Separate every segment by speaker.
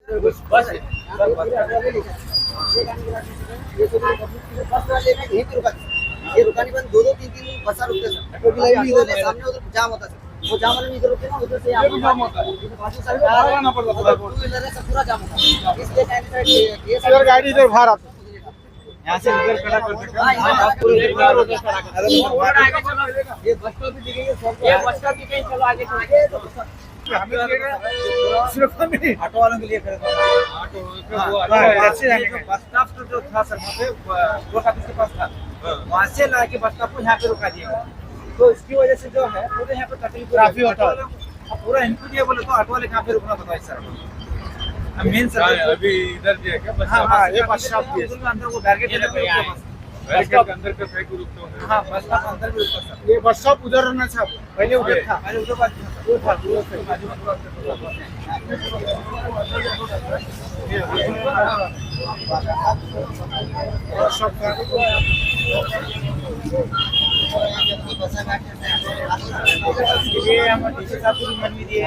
Speaker 1: बस है ये रुकानी बंद दो तीन बसा रुकते सर सामने उधर जाम होता सर वो जाम वाले इधर रुकते ना उधर से यहाँ जाम होता है टू व्हीलर है सब पूरा जाम होता है इसलिए गाड़ी इधर बाहर आता यहाँ से इधर खड़ा कर सकते हैं ये बस स्टॉप भी दिखेगी ये बस स्टॉप भी कहीं चलो आगे ऑटो वालों के लिए ऑटो बस स्टॉप जो था सर वहाँ पे पोस्ट ऑफिस के पास था वहाँ से ला के बस स्टॉप को यहाँ पे रुका दिएगा तो इसकी वजह से जो है पूरे यहाँ पे ट्रैफिक होता है पूरा इनको दिया बोले तो ऑटो वाले कहाँ पे रुकना बताइए सर मेन सर
Speaker 2: अभी इधर भी है क्या बस
Speaker 1: ये बस स्टॉप के अंदर वो बैरिकेड
Speaker 2: अंदर का कहीं रुकते हैं
Speaker 1: हाँ बस स्टॉप अंदर भी रुकता सर
Speaker 2: ये बस स्टॉप उधर रहना था
Speaker 1: पहले उधर था पहले उधर बात था ಮಂದಿದೆ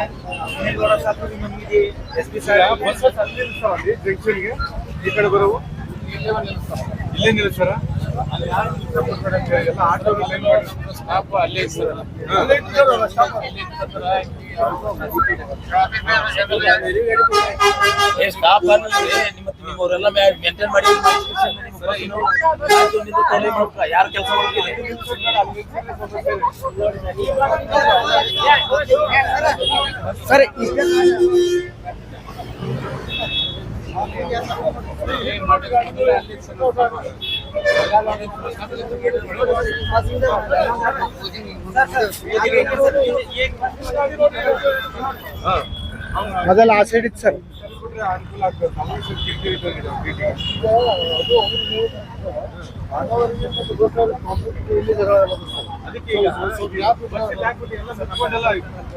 Speaker 1: ಮೇಲ್ಗೌಡ ಸಾಕು ಮಂದಿದೆ ಎಸ್ಪಿ ಸಾಹೇಬ್
Speaker 2: ಬಸ್ ಜಂಕ್ಷನ್ ಗೆ ಈ ಕಡೆ ಬರೋವು ಇಲ್ಲೇ ನಿಲ್ಲಿಸ್ತಾರ ಎಲ್ಲ ಆಟೋ ಸ್ಟಾಪ್ ಅಲ್ಲೇ ಸರ್
Speaker 3: ಸ್ಟಾಪ್ ನಿಮ್ಮವರೆಲ್ಲ ಮೇಂಟೈನ್ ಮಾಡಿ ಯಾರು ಕೆಲಸ ಮಾಡ್ತೀವಿ
Speaker 1: ಸರಿ ಮೊದಲ ಆ ಸೈಡ್ ಇತ್ತು ಸರ್
Speaker 2: ಅನುಕೂಲ ಆಗ್ತದೆ ಕಿರಿಕಿರಿ ಅದಕ್ಕೆ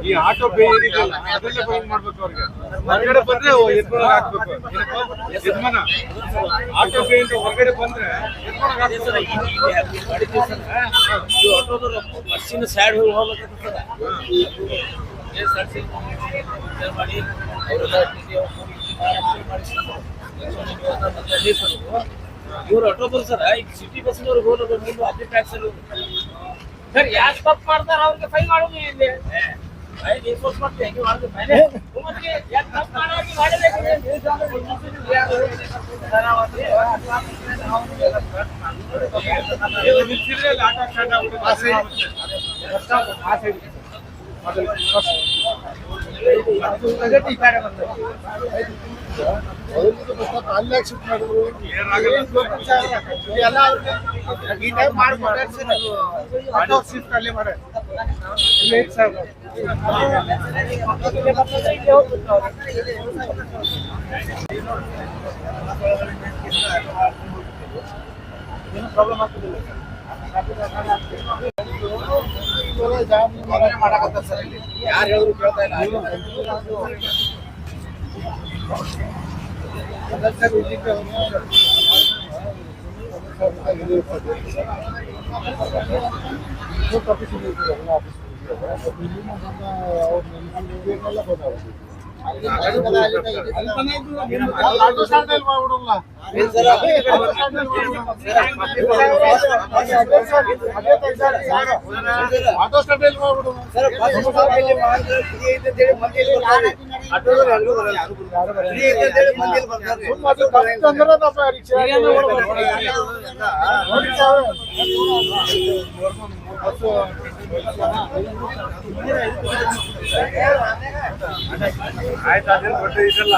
Speaker 2: ಈ ಆಟೋ ಪೇ ಏನಿದೆಯಲ್ಲ ಅದನ್ನೇ ಬಂದ್ ಮಾಡ್ಬೇಕು ಅವ್ರಿಗೆ ಹೊರಗಡೆ ಬಂದ್ರೆ ಎತ್ಕೊಳಕ್ ಹಾಕ್ಬೇಕು ಯಜಮಾನ ಆಟೋ ಪೇ ಅಂತ ಹೊರಗಡೆ ಬಂದ್ರೆ ಎತ್ಕೊಳಕ್ ಹಾಕ್ಬೇಕು
Speaker 3: ಬಸ್ಸಿನ ಸೈಡ್ ಹೋಗಿ ಹೋಗ್ಬೇಕಂತ ಮಾಡಿ ಇವ್ರು ಆಟೋ ಬರ್ ಸರ್ ಈಗ ಸಿಟಿ ಬಸ್ನವ್ರಿಗೆ ಹೋಗೋದು ಮುಂದೆ ಅದೇ ಟ್ಯಾಕ್ಸ್ ಅಲ್ಲಿ ಸರ್ ಯಾಕೆ ತಪ್ಪು ಮಾಡ್ತಾರೆ ಅವ್ರಿಗೆ ಫೈನ್ ಮಾಡೋದು ಇಲ್ಲಿ ಫೈನ್ ಎನ್ಫೋರ್ಸ್ ಮಾಡ್ತೀವಿ ಹೆಂಗೆ ಮಾಡಿದ್ರೆ ಫೈನ್ ಯಾಕೆ ತಪ್ಪು ಮಾಡೋರಿಗೆ ಮಾಡಬೇಕು
Speaker 2: ಆಟೋ ಸ್ಟಾರ್ಟ್ ಆಗ್ಬಿಟ್ಟು
Speaker 1: ಅಲ್ಲೇ ಶಿಫ್ಟ್ ಮಾಡಿದ್ರು ಎಲ್ಲ ಈ ಟೈಪ್ ಮಾಡ್ತಾರೆ ಆಟೋ ಶಿಫ್ಟ್ ಅಲ್ಲೇ ಮಾಡಿ ಪ್ರಾಬ್ಲಮ್ ಆಗ್ತದಿಲ್ಲ ಮಾಡಕತ್ತ ಸರ್ ಇಲ್ಲಿ ಯಾರು ಹೇಳಿದ್ರು ಕೇಳ್ತಾ ಇಲ್ಲ ಆಟೋ ಸ್ಟಾರ್ಟ್ ಅಲ್ಲಿ ಮಾಡ್ಬಿಡಲ್ಲ ಆಟೋ ಸ್ಟಾರ್ಟ್ ಅಲ್ಲಿ ಮಾಡ್ಬಿಡು
Speaker 2: ಆಯ್ತು ಅದೇನು ದೊಡ್ಡ ಇದೆಲ್ಲ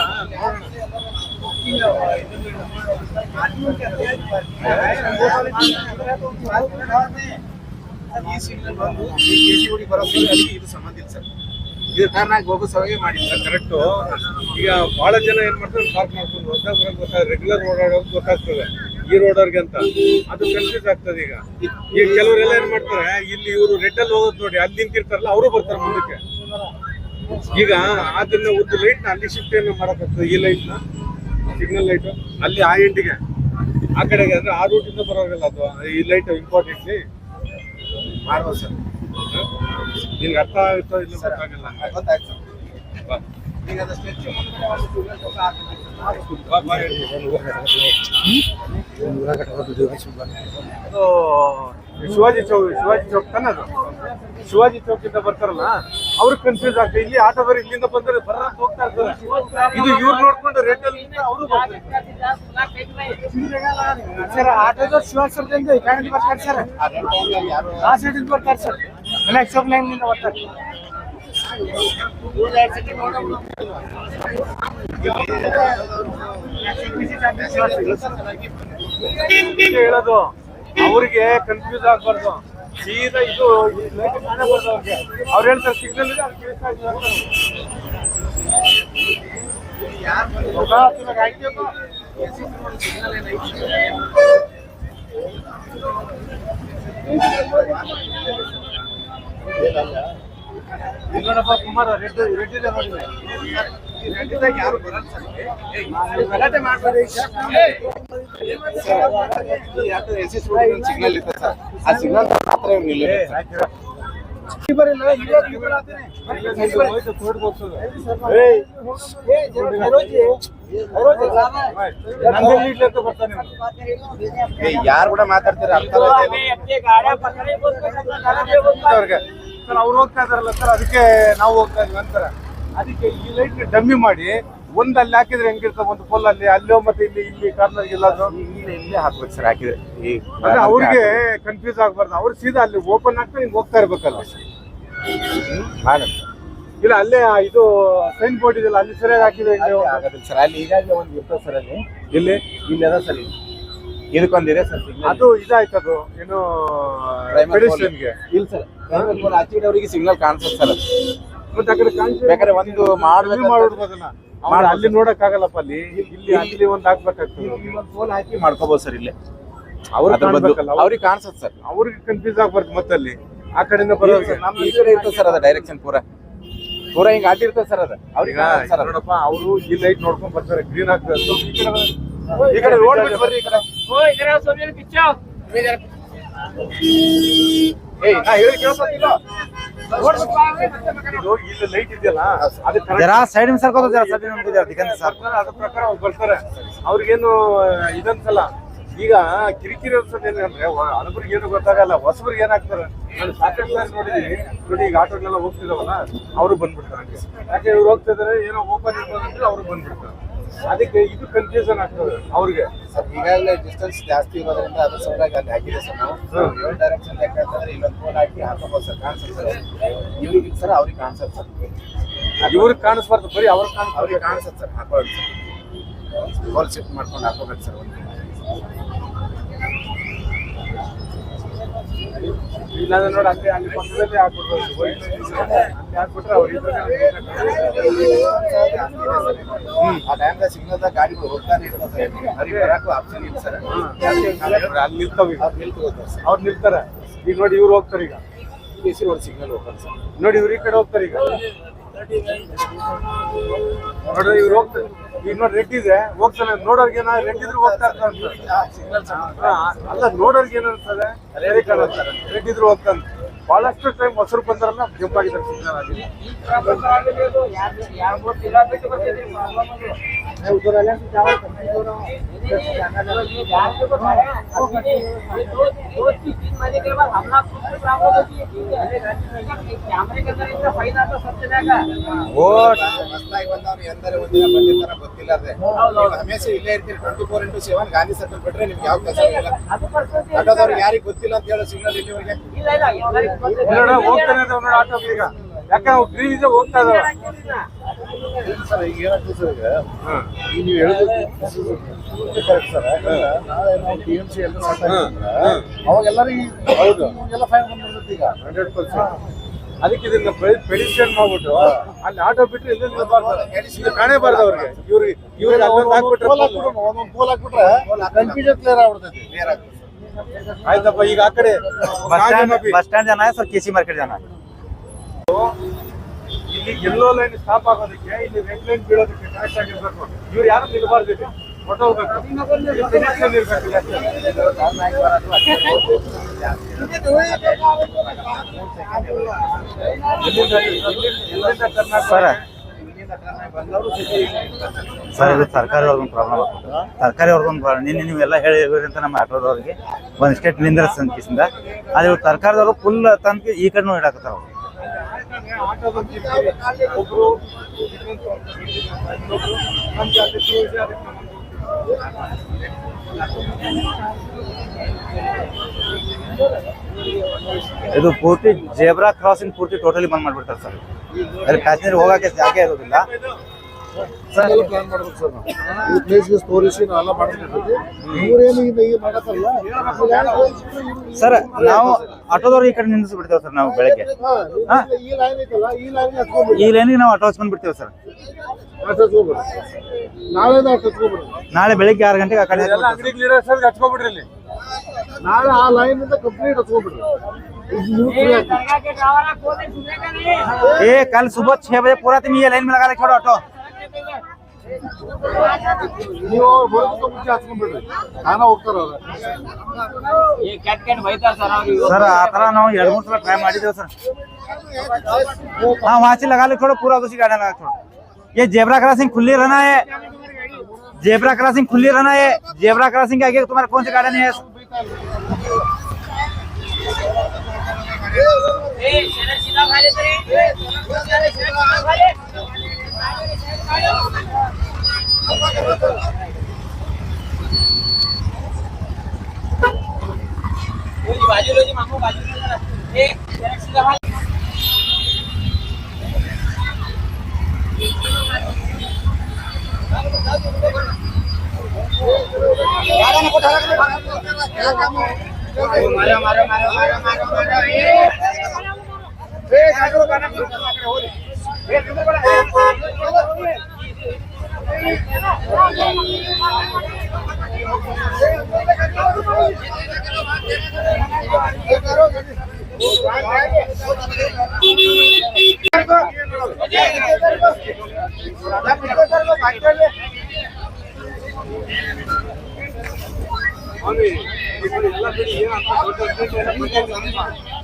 Speaker 1: ಈ ಸಿಗ್ನಲ್ ಬಂದು ಕೆಜಿಗುಡಿ ಬರೋದು ಇದು ಸಂಬಂಧ ಇಲ್ಲ ಸರ್ ಇದು ಕಾರ್ನಾಗಿ ಹೋಗೋ ಸಲುವಾಗಿ ಮಾಡಿಲ್ಲ
Speaker 2: ಕರೆಕ್ಟ್ ಈಗ ಬಹಳ ಜನ ಏನ್ ಮಾಡ್ತಾರೆ ಪಾರ್ಕ್ ಮಾಡ್ಕೊಂಡು ಹೊಸ ಗೊತ್ತಾಗ ರೆಗ್ಯುಲರ್ ಓಡಾಡೋದು ಗೊತ್ತಾಗ್ತದೆ ಈ ರೋಡರ್ಗೆ ಅಂತ ಅದು ಕನ್ಫ್ಯೂಸ್ ಆಗ್ತದೆ ಈಗ ಕೆಲವರೆಲ್ಲ ಏನ್ ಮಾಡ್ತಾರೆ ಇಲ್ಲಿ ಇವರು ರೆಡ್ ಅಲ್ಲಿ ಹೋಗೋದು ನೋಡಿ ಅಲ್ಲಿ ನಿಂತಿರ್ತಾರಲ್ಲ ಅವರು ಬರ್ತಾರೆ ಮುಂದಕ್ಕೆ ಈಗ ಅದನ್ನ ಒಂದು ಲೈಟ್ ನ ಅಲ್ಲಿ ಶಿಫ್ಟ್ ಏನೋ ಮಾಡಕ್ಕಾಗ್ತದೆ ಈ ಲೈಟ್ ನ ಸಿಗ್ನಲ್ ಲೈಟ್ ಅಲ್ಲಿ ಆ ಎಂಡಿಗೆ ಆ ಕಡೆಗೆ ಅಂದ್ರೆ ಆ ರೂಟ್ ಇಂದ ಬರೋಲ್ಲ ಅದು ಈ ಲೈಟ್ ಇಂಪಾರ್ಟೆಂಟ್ಲಿ
Speaker 1: ಮಾಡ್ಬೋದು ಸರ್
Speaker 2: ನಿನ್ಗೆ ಅರ್ಥ ಆಗುತ್ತೋ ಇಲ್ಲ ಗೊತ್ತಾಗಲ್ಲ
Speaker 1: ಗೊತ್ತಾಯ್ತು ಸರ್ ಈಗ ಅದಷ್ಟು ಹೆಚ್ಚು ಮುಂದ್ಗಡೆ ಒಂದು ಸಿಗ್ನಲ್ ಸ್ವಲ್ಪ
Speaker 2: ಅದು ಶಿವಾಜಿ ಚೌಕ್ ತಾನೆ ಅದು ಶಿವಾಜಿ ಚೌಕಿಂದ ಬರ್ತಾರಲ್ಲ ಅವ್ರಿಗೆ ಕನ್ಫ್ಯೂಸ್ ಆಗ್ತದೆ. ಇಲ್ಲಿ ಆಟೋದವ್ರು ಇಲ್ಲಿಂದ ಬಂದ್ರೆ ಬರ ಹೋಗ್ತಾ ಇರ್ತಾರೆ. ಇದು ಇವ್ರು ನೋಡ್ಕೊಂಡು ರೆಡ್ಡಲ್ಲಿ ಅವರು
Speaker 1: ಸರ್ ಆಟೋದವ್ರು ಶಿವಾಸರದಿಂದ ಈ ಕಡೆ ಬರ್ತಾರೆ ಸರ್, ಆ ಸೈಡಿಂದ ಬರ್ತಾರೆ ಸರ್, ವಿನಾಯಕ್ ಚೌಕ್ ಲೈನ್ನಿಂದ ಬರ್ತಾರೆ.
Speaker 2: ಹೇಳೋದು ಅವ್ರಿಗೆ ಕನ್ಫ್ಯೂಸ್ ಆಗ್ಬಾರ್ದು. ಸೀದಾ ಇದು ಕಾಣಬಾರ್ದು ಅವ್ರಿಗೆ. ಅವ್ರು ಹೇಳ್ತಾರೆ ಸಿಗ್ನಲ್ ಇದೆ ನೋಡಪ್ಪ ಕುಮಾರ ರೆಡ್ ಇದೆ ನೋಡಿ.
Speaker 1: ಯಾರು ಬರಲ್ಲ ಸರ್, ಗಲಾಟೆ ಮಾಡ್ತಾರೆ. ಸಿಗ್ನಲ್ ಇದೆ ಸರ್, ಆ ಸಿಗ್ನಲ್ ಮಾತ್ರ ಯಾರು ಕೂಡ ಮಾತಾಡ್ತಾರೆ ಅರ್ಥ
Speaker 2: ಅವ್ರಿಗೆ. ಸರ್ ಅವ್ರು ಹೋಗ್ತಾ ಇದಾರಲ್ಲ ಸರ್, ಅದಕ್ಕೆ ನಾವು ಹೋಗ್ತಾ ಇದ್ವಿ ಅಂತಾರೆ. ಅದಕ್ಕೆ ಈ ಲೈಟ್ ಡಮ್ಮಿ ಮಾಡಿ ಒಂದ್ ಅಲ್ಲಿ ಹಾಕಿದ್ರೆ ಹೆಂಗಿರ್ತದೆ, ಒಂದು ಪೋಲ್ ಅಲ್ಲಿ ಅಲ್ಲೋ ಮತ್ತೆ ಇಲ್ಲಿ ಕಾರ್ನರ್ ಎಲ್ಲಾದ್ರು
Speaker 1: ಇಲ್ಲೇ ಹಾಕ್ಬೇಕು ಸರ್. ಹಾಕಿದ್ರೆ
Speaker 2: ಅಂದ್ರೆ ಅವ್ರಿಗೆ ಕನ್ಫ್ಯೂಸ್ ಆಗ್ಬಾರ್ದು. ಅವ್ರು ಸೀದಾ ಅಲ್ಲಿ ಓಪನ್ ಆಗ್ತಾ ಹಿಂಗ್ ಹೋಗ್ತಾ ಇರ್ಬೇಕಲ್ಲ. ಇಲ್ಲ ಅಲ್ಲೇ ಇದು ಸೈನ್ ಬೋರ್ಡ್ ಇದೆಯಲ್ಲ ಅಲ್ಲಿ ಸರಿಯಾಗಿ ಹಾಕಿದ್ರೆ
Speaker 1: ಆಗೋದಿಲ್ಲ ಸರ್. ಅಲ್ಲಿ ಈಗಾಗಲೇ ಒಂದು ಇರ್ತದೆ ಸರ್, ಅಲ್ಲಿ
Speaker 2: ಇಲ್ಲಿ
Speaker 1: ಅದ ಸರ್, ಇದಕ್ಕೊಂದಿದೆ ಸರ್.
Speaker 2: ಅದು ಇದಾಯ್ತದು ಏನು ಪೆಡಿಸ್ಟ್ರಿಯನ್ಗೆ
Speaker 1: ಇಲ್ಲ ಸರ್, ಆಚೆ ಅವರಿಗೆ ಸಿಗ್ನಲ್ ಕಾಣಿಸುತ್ತೆ ಸರ್.
Speaker 2: ಮತ್ತೆ ಆ ಕಡೆ
Speaker 1: ಬೇಕಾದ್ರೆ ಒಂದು
Speaker 2: ಮಾಡ್ಬಿಡ್ಬೋದನ್ನ ಅಲ್ಲಿ ನೋಡಕ್ ಆಗಲ್ಲಪ್ಪ. ಅಲ್ಲಿ ಒಂದ್ ಹಾಕ್ಬೇಕಾಗ್ತದೆ.
Speaker 1: ಒಂದು ಪೋಲ್ ಹಾಕಿ ಮಾಡ್ಕೋಬಹುದು ಸರ್. ಇಲ್ಲೇ
Speaker 2: ಅವ್ರಿಗೆ
Speaker 1: ಕಾಣಿಸುತ್ತೆ ಸರ್.
Speaker 2: ಅವ್ರಿಗೆ ಕನ್ಫ್ಯೂಸ್ ಆಗ್ಬಾರ್ದು. ಮತ್ತೆ ಅಲ್ಲಿ ಆ ಕಡೆಯಿಂದ ಬರೋದು
Speaker 1: ಈ ಕಡೆ ಇರ್ತದೆ ಸರ್, ಅದ ಡೈರೆಕ್ಷನ್ ಪೂರಾ ಹಿಂಗ್ ಅಡ್ಡಿರ್ತದೆ ಸರ್. ಅದ ಅವ್ರಿಗೆ
Speaker 2: ನೋಡಪ್ಪ, ಅವರು ಈ ಲೈಟ್ ನೋಡ್ಕೊಂಡ್ ಬರ್ತಾರೆ, ಗ್ರೀನ್ ಆಗ್ತದೆ.
Speaker 1: ಈ ಕಡೆ ರೋಡ್ ಬಿಟ್ಟು ಬರ್ರಿ. ಈ ಕಡೆ ನಾ ಹೇಳಿ ಕೇಳ್ಬೇಕಿಲ್ಲ.
Speaker 2: ಇಲ್ಲಿ ಲೈಟ್ ಇದೆಯಲ್ಲ
Speaker 1: ಸೈಡ್ ಸರ್ಕೋದು
Speaker 2: ಅದ್ರ ಪ್ರಕಾರ ಅವ್ರು ಬರ್ತಾರೆ. ಅವ್ರಿಗೇನು ಇದನ್ಸಲ್ಲ. ಈಗ ಕಿರಿಕಿರಿ ಅನ್ಸೋದು ಏನಂದ್ರೆ ಹಳಬರಿಗೆ ಏನು ಗೊತ್ತಾಗಲ್ಲ, ಹೊಸಬ್ರಿಗೆ ಏನಾಗ್ತಾರೆ. ನಾನು ಸಾಕಷ್ಟು ಸಾರಿ ನೋಡಿದೀನಿ ನೋಡಿ. ಈಗ ಆಟೋಗಳೆಲ್ಲ ಹೋಗ್ತಿದಾವಲ್ಲ ಅವರು ಬಂದ್ಬಿಡ್ತಾರೆ. ಯಾಕೆ ಇವ್ರು ಹೋಗ್ತಾ ಇದಾರೆ ಏನೋ ಓಪನ್ ಇರ್ಬೋದಂದ್ರೆ ಅವ್ರು ಬಂದ್ಬಿಡ್ತಾರೆ. ಅದಕ್ಕೆ ಇದು ಕನ್ಫ್ಯೂಷನ್ ಆಗ್ತದೆ ಅವ್ರಿಗೆ.
Speaker 1: ಈಗಾಗಲೇ ಡಿಸ್ಟೆನ್ಸ್ ಜಾಸ್ತಿ ಇರೋದ್ರಿಂದ ಅದ್ರ ಸಲುವಾಗಿ ಅಲ್ಲಿ ಹಾಕಿದೆ ಸರ್. ನಾವು ಡೈರೆಕ್ಷನ್ ಲೆಕ್ಕಂತಂದ್ರೆ ಇಲ್ಲೊಂದು ಫೋನ್ ಹಾಕಿ ಹಾಕೋಬೋದು ಸರ್. ಕಾಣಿಸುತ್ತೆ ಸರ್ ಇವ್ರಿಗೆ ಸರ್, ಅವ್ರಿಗೆ ಕಾಣಿಸುತ್ತೆ ಸರ್.
Speaker 2: ಇವ್ರಿಗೆ ಕಾಣಿಸ್ಬಾರ್ದು, ಬರೀ
Speaker 1: ಅವ್ರಿಗೆ ಕಾಣಿಸುತ್ತೆ ಸರ್. ಹಾಕೊಳ್ಳಿ ಸರ್, ಗೋಲ್ ಶಿಫ್ಟ್ ಮಾಡ್ಕೊಂಡು ಹಾಕೋಬೇಕು ಸರ್. ಒಂದು
Speaker 2: ಇಲ್ಲಾಂದ್ರೆ ನೋಡಿ ಅಲ್ಲಿ ಪಕ್ಕದಲ್ಲೇ ಹಾಕ್ಬಿಡ್ಬೋದು. ಹಾಕ್ಬಿಟ್ರೆ ಅವ್ರಿಗೆ
Speaker 1: ಆ ಟೈಮ್ದಾಗ ಸಿಗ್ನಲ್ದಾಗ ಗಾಡಿಗಳು ಹೋಗ್ತಾನೆ ಇರ್ತದೆ ಸರ್. ಅವ್ರಿಗೆ ಬರೋಕ್ಕೂ ಆಪ್ಷನ್ ಇಲ್ಲ ಸರ್.
Speaker 2: ಅಲ್ಲಿ ನಿಲ್ತಾವ.
Speaker 1: ನಿಲ್ತುಗೋತಾರೆ ಸರ್.
Speaker 2: ಅವ್ರು ನಿಲ್ತಾರೆ. ಈಗ ನೋಡಿ ಇವ್ರು ಹೋಗ್ತಾರೆ. ಈಗ
Speaker 1: ಬಿಸಿ ರೋಡ್ ಸಿಗ್ನಲ್ ಹೋಗ್ತಾರೆ ಸರ್.
Speaker 2: ನೋಡಿ ಇವ್ರು ಈ ಕಡೆ ಹೋಗ್ತಾರೆ. ಈಗ ನೋಡ್ರಿ ಇವ್ರು ಹೋಗ್ತಾರೆ. ಈಗ ನೋಡಿ ರೆಡ್ ಇದೆ ಹೋಗ್ತಾನೆ. ನೋಡೋರ್ಗೆ ಏನ ರೆಡ್ ಇದ್ರು ಹೋಗ್ತಾ ಇರ್ತಾರೆ. ಅಲ್ಲ ನೋಡೋರ್ಗೆ ಏನ್ ಅನ್ಸ್ತದೆ, ರೆಡ್ ಇದ್ರು ಹೋಗ್ತಾನೆ. ಬಹಳಷ್ಟು ಟೈಮ್ ಮೊಸರು ಬಂದ್ರಲ್ಲ ಜಂಪ್ ಆಗಿದ್ದಾರೆ ಸಿಗ್ನಲ್ ಆಗಿ.
Speaker 1: ಗೊತ್ತಿಲ್ಲ. ಹಮೇಶ ಇಲ್ಲೇ ಇರ್ತೀರಿ 24x7 ಗಾಂಧಿ ಸರ್ಕಲ್ ಬಿಟ್ರೆ ನಿಮ್ಗೆ ಯಾವ ಕೆಲಸ ಇಲ್ಲ. ಆಟೋದವ್ರಿಗೆ ಯಾರಿಗೆ ಗೊತ್ತಿಲ್ಲ ಅಂತ ಹೇಳೋ ಸಿಗ್ನಲ್ ಇಲ್ಲಿವರೆಗೆ
Speaker 2: ಹೋಗ್ತಾನೆ ಇದಾವೆ ನೋಡಿ ಆಟೋ. ಈಗ ಯಾಕಂದ್ರೆ ಅವ್ರು ಗ್ರೀನ್ ಇದೆ ಹೋಗ್ತಾ ಇದಾವೆ
Speaker 1: ಸರ್. ಈಗ ಏನಾಗ್ತದೆ ಸರ್, ಈಗ ನೀವು ಹೇಳೋದು ಕರೆಕ್ಟ್ ಸರ್. ನಾಳೆ ನಾವು TMC ಎಲ್ಲ ಅವಾಗೆಲ್ಲರೂ
Speaker 2: ಹೌದು
Speaker 1: ಎಲ್ಲ ಫೈನ್ ಬಂದಿರ್ತದೆ ಈಗ
Speaker 2: 100%. ಅದಕ್ಕೆ ಇದನ್ನ ಪೆಡಿಷನ್ ಮಾಡ್ಬಿಟ್ಟು ಅಲ್ಲಿ ಆಟೋ ಬಿಟ್ಟರೆ ಇಲ್ಲಿ ಕಾಣೇಬಾರ್ದು ಅವ್ರಿಗೆ. ಇವ್ರಿಗೆ
Speaker 1: ಒಂದೊಂದು ಪೋಲ್ ಹಾಕ್ಬಿಟ್ರೆ ಕನ್ಫ್ಯೂಷನ್ ಕ್ಲಿಯರ್ ಆಗ್ಬಿಡ್ತೈತಿ.
Speaker 2: ಆಯ್ತಪ್ಪ. ಈಗ ಆ ಕಡೆ
Speaker 1: बस स्टैंड जाना है सर, केसी मार्केट जाना है.
Speaker 2: ಇಲ್ಲಿ ಎಲ್ಲೋ ಲೈನ್ ಸ್ಟಾಪ್ ಆಗೋದಕ್ಕೆ ಇಲ್ಲಿ ರೆಡ್ ಲೈನ್ ಬೀಳೋದಕ್ಕೆ ಕರೆಕ್ಟ್ ಆಗಿರ್ಬೇಕು. ಇವ್ರು ಯಾರು ನಿಲ್ಬಾರ್ದು, ಇಲ್ಲಿ ಹೊಟ್ಟೋಗ್ಬೇಕು. ಪೆಡಿಷನ್ ಇರ್ಬೇಕು.
Speaker 4: ಸರ್ ಇದು ಸರ್ಕಾರಿ ಅವ್ರದ್ದು ಪ್ರಾಬ್ಲಮ್ ಆಗ್ತದೆ. ಸರ್ಕಾರಿ ಅವ್ರದ್ದು ನಿನ್ನೆ ನೀವೆಲ್ಲ ಹೇಳಿರಿ ಅಂತ ನಮ್ಮ ಆಟೋದವ್ರಿಗೆ ಒಂದು ಸ್ಟೇಟ್ ನಿಂದ್ರಸ್ ಕಿಸಿಂದ ಅದು ಸರ್ಕಾರದವರು ಫುಲ್ ತನಕ ಈ ಕಡೆ ಇಡಾಕತ್ತಾರ ಅವ್ರು. ಇದು ಪೂರ್ತಿ ಜೇಬ್ರಾ ಕ್ರಾಸಿಂಗ್ ಪೂರ್ತಿ ಟೋಟಲಿ ಬಂದ್ ಮಾಡ್ಬಿಡ್ತಾರೆ ಸರ್. ಅಲ್ಲಿ ಪ್ಯಾಸೆಂಜರ್ ಹೋಗಕ್ಕೆ ಜಾಗ ಇರೋದಿಲ್ಲ ಸರ್.
Speaker 5: ಪ್ಲಾನ್ ಮಾಡ್ಬೇಕು ಸರ್ ನಾವು ಈ ಪ್ಲೇಸ್ಗೆ ತೋರಿಸಿ ನಾವೆಲ್ಲ ಮಾಡ್ತಿರ್ತೀವಿ. ಇವ್ರೇನು ಈಗ ಮಾಡತ್ತಲ್ಲ
Speaker 4: ಸರ್ ನಾವು ಆಟೋದವ್ರು ಈ ಕಡೆ ನಿಲ್ಲಿಸಿ ಬಿಡ್ತೇವೆ ಸರ್. ನಾವು ಬೆಳಗ್ಗೆ
Speaker 5: ಈ ಲೈನ್ ಐತಲ್ಲ ಈ ಲೈನ್ ಹತ್ಕೊಂಡ್ಬಿಡಿ.
Speaker 4: ಈ ಲೈನಿಗೆ ನಾವು ಆಟೋ ಹಚ್ಕೊಂಡ್ ಬಿಡ್ತೇವೆ ಸರ್.
Speaker 5: ಹತ್ಕೊಂಡ್ಬಿಡಿ ನಾಳೆ ಹತ್ಕೊಂಡ್ಬಿಡಿ.
Speaker 4: ನಾಳೆ ಬೆಳಿಗ್ಗೆ 6 ಗಂಟೆಗೆ ಆ ಕಡೆ
Speaker 2: ಹಚ್ಕೊಬಿಡ್ರಿ ಇಲ್ಲಿ.
Speaker 5: ನಾಳೆ ಆ ಲೈನ್ ಇಂದ ಕಂಪ್ಲೀಟ್ ಹತ್ಕೊಂಡ್ಬಿಡ್ರಿ.
Speaker 4: ए कल सुबह 6 बजे पूरा तुम ये लाइन में लगा ले छोड़ो ऑटो.
Speaker 5: ನೀವು ಬರೋದಕ್ಕೆ ಮುಂಚೆ ಹತ್ಕೊಂಡ್ಬಿಡ್ರಿ. ನಾನ ಹೋಗ್ತಾರ
Speaker 4: सर आ ತರ ನಾವು 2-3 ಸಲ ಟ್ರೈ ಮಾಡಿದ್ದೇವೆ ಸರ್. हाँ वहाँ से लगा ले छोड़ो पूरा दूसरी गाड़ी लगा छोड़ो. ये जेब्रा क्रॉसिंग खुली रहना है. जेब्रा क्रॉसिंग खुली रहना है. जेब्रा क्रॉसिंग के आगे तुम्हारा कौन सी गाड़ी नहीं है?
Speaker 3: बाजू लो जी मामू बाजू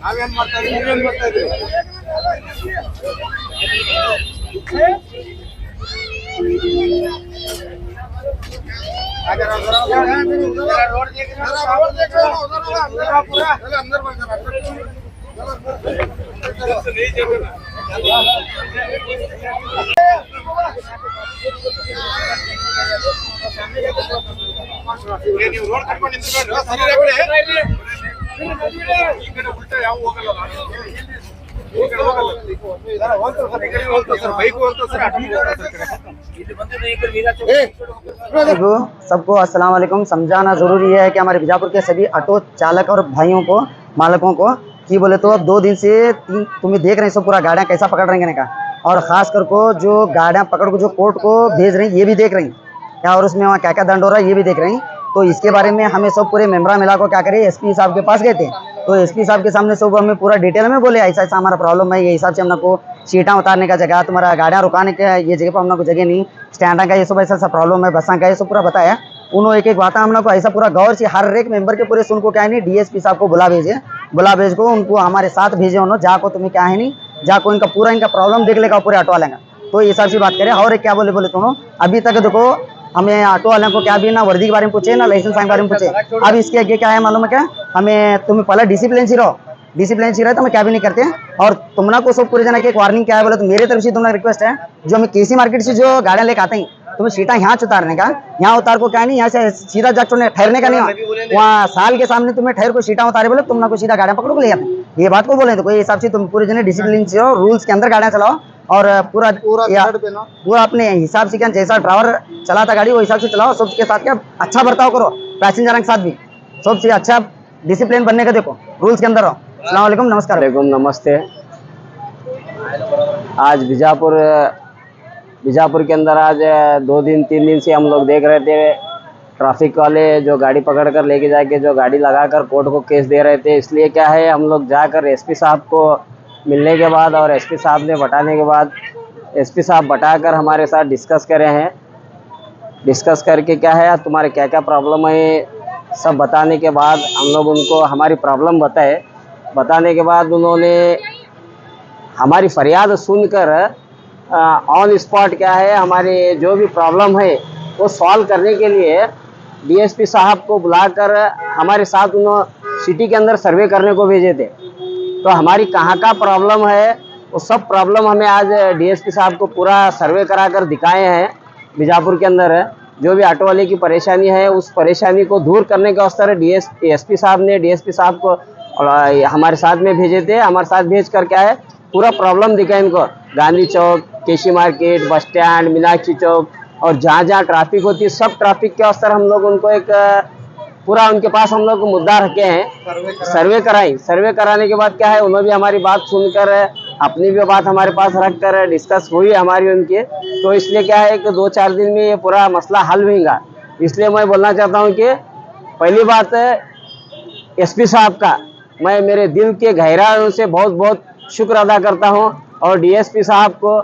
Speaker 2: ನಾವೇನ್ ಮಾಡ್ತಾ ಇದ್ವಿ ನೀವೇನ್ ಮಾಡ್ತಾ ಇದ್ರಿ? ನೀವು ರೋಡ್ ಕಟ್ಕೊಂಡು ನಿಂತ್ಕೊಂಡ್ರೆ ಸರಿ ಬಿಡಿ. ಈ ಕಡೆ ಉಲ್ಟಾ ಯಾವ ಹೋಗಲ್ಲ.
Speaker 6: सबको अस्सलाम वालेकुम। समझाना ज़रूरी है कि हमारे बीजापुर के सभी ऑटो चालक और भाइयों को, मालकों को कि बोले तो 2 दिन से तुम्हें देख रहे हैं सब पूरा गाड़ियाँ कैसा पकड़ रही हैं का, और ख़ास कर को जो गाड़ियाँ पकड़ को जो कोर्ट को भेज रही ये भी देख रही क्या, और उसमें वहाँ क्या क्या दंड हो रहा है ये भी देख रही। तो इसके बारे में हमें सब पूरे मेम्बरा मिला को क्या करें, एसपी साहब के पास गए थे। तो एसपी साहब के सामने सब हमें पूरा डिटेल में बोले ऐसा ऐसा हमारा प्रॉब्लम है, ये हिसाब से हम को सीटा उतारने का जगह, तुम्हारा गाड़ियाँ रुकाने का ये जगह पर हम को जगह नहीं, स्टैंड का ये सब ऐसा ऐसा प्रॉब्लम है, बसा का ये सब पूरा बताया। उन्होंने एक बात हम लोग को ऐसा पूरा गौर से हर एक मेंबर के पूरे सुन को क्या है नहीं, डीएसपी साहब को बुला भेज को उनको हमारे साथ भेजे उन्होंने, जाको तुम्हें क्या है नहीं, जाको इनका पूरा इनका प्रॉब्लम देख लेगा पूरे ऑटो वाले का। तो ये हिसाब से बात करें। और एक क्या बोले तुम अभी तक देखो हमें ऑटो वाले को क्या भी ना वर्दी के बारे में पूछे ना लाइसेंस के बारे में पूछे। अब इसके आगे क्या है मालूम है क्या, हमें तुम्हें पहले डिसिप्लिन से रहो, डिसिप्लिन से रहे तो हम क्या भी नहीं करते। और तुमना को सब पूरे जना की एक वार्निंग क्या है बोले तो मेरे तरफ से तुम्हारा रिक्वेस्ट है, जो हमें केसी मार्केट से जो गाड़ियाँ लेकर आते हैं तुम्हें सीटा यहाँ से उतारने का, यहाँ उतार को क्या नहीं, यहाँ से सीधा जाकर ठहरने का नहीं, वहाँ साल के सामने तुम्हें ठहर को सीटा उतारे बोले तुम ना को सीधा गाड़ियाँ पकड़ो को ले जाते। ये बात को बोले तो कोई हिसाब से तुम पूरे जने डिसिप्लिन से रहो, रूल्स के अंदर गाड़ियाँ चलाओ, और पूरा अपने हिसाब से क्या जैसा ड्राइवर चलाता गाड़ी वो हिसाब से चलाओ, सबके साथ क्या अच्छा बर्ताव करो, पैसेंजर के साथ भी सबसे अच्छा डिसिप्लिन बनने का देखो, रूल्स के अंदर रहो। अस्सलाम वालेकुम, नमस्कार।
Speaker 7: वालेकुम नमस्ते। आज बीजापुर के अंदर आज 2-3 दिन से हम लोग देख रहे थे ट्रैफिक वाले जो गाड़ी पकड़ कर लेके जाके जो गाड़ी लगाकर कोर्ट को केस दे रहे थे। इसलिए क्या है हम लोग जाकर एसपी साहब को मिलने के बाद और एसपी साहब ने बताने के बाद एसपी साहब बताकर हमारे साथ डिस्कस करे हैं। डिस्कस करके क्या है तुम्हारे क्या क्या प्रॉब्लम है सब बताने के बाद हम लोग उनको हमारी प्रॉब्लम बताने के बाद उन्होंने हमारी फरियाद सुनकर ऑन स्पॉट क्या है हमारे जो भी प्रॉब्लम है वो सॉल्व करने के लिए डीएसपी साहब को बुलाकर हमारे साथ उन्होंने सिटी के अंदर सर्वे करने को भेजे थे। तो हमारी कहाँ का प्रॉब्लम है वो सब प्रॉब्लम हमें आज डीएसपी साहब को पूरा सर्वे कराकर दिखाए हैं। बीजापुर के अंदर जो भी ऑटो वाले की परेशानी है उस परेशानी को दूर करने के वास्ते एसपी साहब ने डीएसपी साहब को हमारे साथ में भेजे थे। हमारे साथ भेज कर क्या है पूरा प्रॉब्लम दिखा इनको, गांधी चौक, केशी मार्केट, बस स्टैंड, मीनाक्षी चौक और जहाँ जहाँ ट्रैफिक होती है सब ट्रैफिक के वास्ते हम लोग उनको एक पूरा उनके पास हम लोग मुद्दा रखे हैं, सर्वे कराने के बाद क्या है उन्होंने भी हमारी बात सुनकर अपनी भी बात हमारे पास रख कर डिस्कस हुई हमारी उनकी। तो इसलिए क्या है कि 2-4 दिन में ये पूरा मसला हल होगा। इसलिए मैं बोलना चाहता हूँ कि पहली बात एसपी साहब का मैं मेरे दिल के गहराइयों से बहुत बहुत शुक्र अदा करता हूँ और डीएसपी साहब को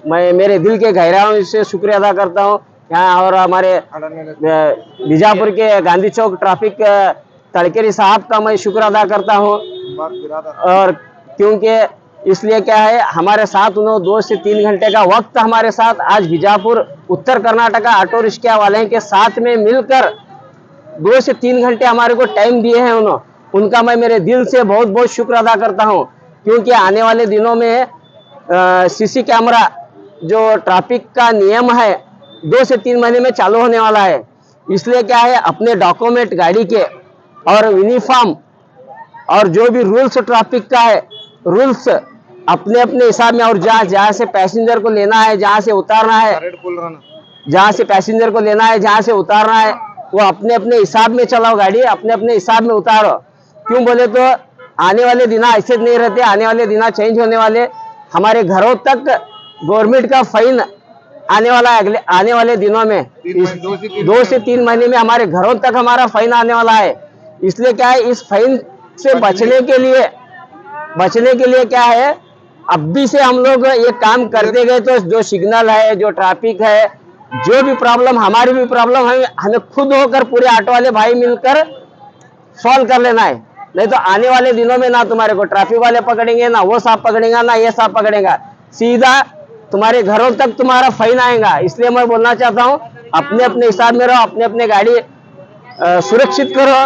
Speaker 7: मैं मेरे दिल के गहराइयों से शुक्रिया अदा करता हूँ यहाँ। और हमारे बीजापुर के गांधी चौक ट्रैफिक तड़केरी साहब का मैं शुक्र अदा करता हूँ। और क्योंकि इसलिए क्या है हमारे साथ उन्होंने 2 से 3 घंटे का वक्त हमारे साथ आज बीजापुर उत्तर कर्नाटका ऑटो रिक्शा वाले के साथ में मिलकर 2 से 3 घंटे हमारे को टाइम दिए हैं उन्होंने, उनका मैं मेरे दिल से बहुत बहुत शुक्र अदा करता हूँ। क्योंकि आने वाले दिनों में सीसी कैमरा जो ट्रैफिक का नियम है 2 से 3 महीने में चालू होने वाला है। इसलिए क्या है अपने डॉक्यूमेंट गाड़ी के और यूनिफॉर्म और जो भी रूल्स ट्रैफिक का है रूल्स अपने अपने हिसाब में, और जहाँ से पैसेंजर को लेना है, जहाँ से उतारना है, जहाँ से पैसेंजर को लेना है, जहाँ से उतारना है वो अपने अपने हिसाब में चलाओ गाड़ी, अपने अपने हिसाब में उतारो। क्यों बोले तो आने वाले दिन ऐसे नहीं रहते, आने वाले दिन चेंज होने वाले। हमारे घरों तक गवर्नमेंट का फाइन आने वाला है आने वाले दिनों में 2 से 3 महीने में हमारे घरों तक हमारा फाइन आने वाला है। इसलिए क्या है इस फाइन से बचने के लिए क्या है अब भी से हम लोग ये काम करते गए तो जो सिग्नल है, जो ट्रैफिक है, जो भी प्रॉब्लम हमारी भी प्रॉब्लम है हमें खुद होकर पूरे ऑटो वाले भाई मिलकर सॉल्व कर लेना है। नहीं तो आने वाले दिनों में ना तुम्हारे को ट्रैफिक वाले पकड़ेंगे, ना वो साहब पकड़ेगा, ना ये साहब पकड़ेगा, सीधा तुम्हारे घरों तक तुम्हारा फाइन आएगा। इसलिए मैं बोलना चाहता हूँ अपने अपने हिसाब में रहो, अपने अपने गाड़ी सुरक्षित करो,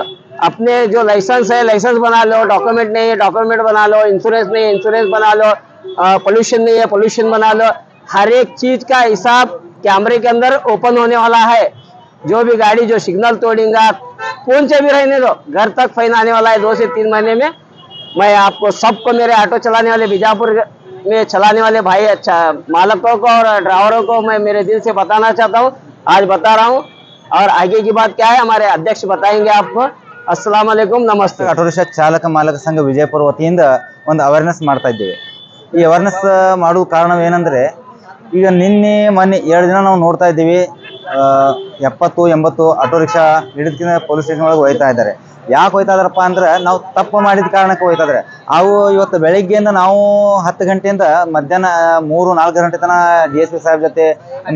Speaker 7: अपने जो लाइसेंस है लाइसेंस बना लो, डॉक्यूमेंट नहीं है डॉक्यूमेंट बना लो, इंश्योरेंस नहीं है इंश्योरेंस बना लो, पोल्यूशन नहीं है पोल्यूशन बना लो। हर एक चीज का हिसाब कैमरे के अंदर ओपन होने वाला है। जो भी गाड़ी जो सिग्नल तोड़ेगा कौन से भी रहने दो, घर तक फाइन आने वाला है 2 से 3 महीने में। मैं आपको सबको मेरे ऑटो चलाने वाले बीजापुर में चलाने वाले भाई अच्छा मालकों को और ड्राइवरों को मैं मेरे दिल से बताना चाहता हूँ, आज बता रहा हूँ। और आगे की बात क्या है हमारे अध्यक्ष बताएंगे आपको। अस्सलाम वालेकुम, नमस्ते।
Speaker 4: ಆಟೋ ರಿಕ್ಷಾ ಚಾಲಕ ಮಾಲಕ ಸಂಘ ವಿಜಯಪುರ ವತಿಯಿಂದ ಒಂದು ಅವೇರ್ನೆಸ್ ಮಾಡ್ತಾ ಇದ್ದೇವೆ। ಈ ಅವೇರ್ನೆಸ್ ಮಾಡುವ ಕಾರಣವೇನೆಂದರೆ ಈಗ ನಿನ್ನೆ ಮೊನ್ನೆ 2 ದಿನ ನಾವು ನೋಡ್ತಾ ಇದ್ದೀವಿ 70-80 ಆಟೋ ರಿಕ್ಷಾ ಹಿಡಿದಕ್ಕಿಂತ ಪೊಲೀಸ್ ಸ್ಟೇಷನ್ ಒಳಗೆ ಹೋಯ್ತಾ ಇದ್ದಾರೆ। ಯಾಕೆ ಹೋಯ್ತಾ ಇದ್ದಾರಪ್ಪ ಅಂದ್ರೆ ನಾವು ತಪ್ಪು ಮಾಡಿದ ಕಾರಣಕ್ಕೆ ಹೋಯ್ತಾ ಇದ್ದಾರೆ। ಅವು ಇವತ್ತು ಬೆಳಗ್ಗೆಯಿಂದ ನಾವು 10 ಗಂಟೆಯಿಂದ ಮಧ್ಯಾಹ್ನ 3-4 ಗಂಟೆ ತನಕ DSP ಸಾಹೇಬ್ ಜೊತೆ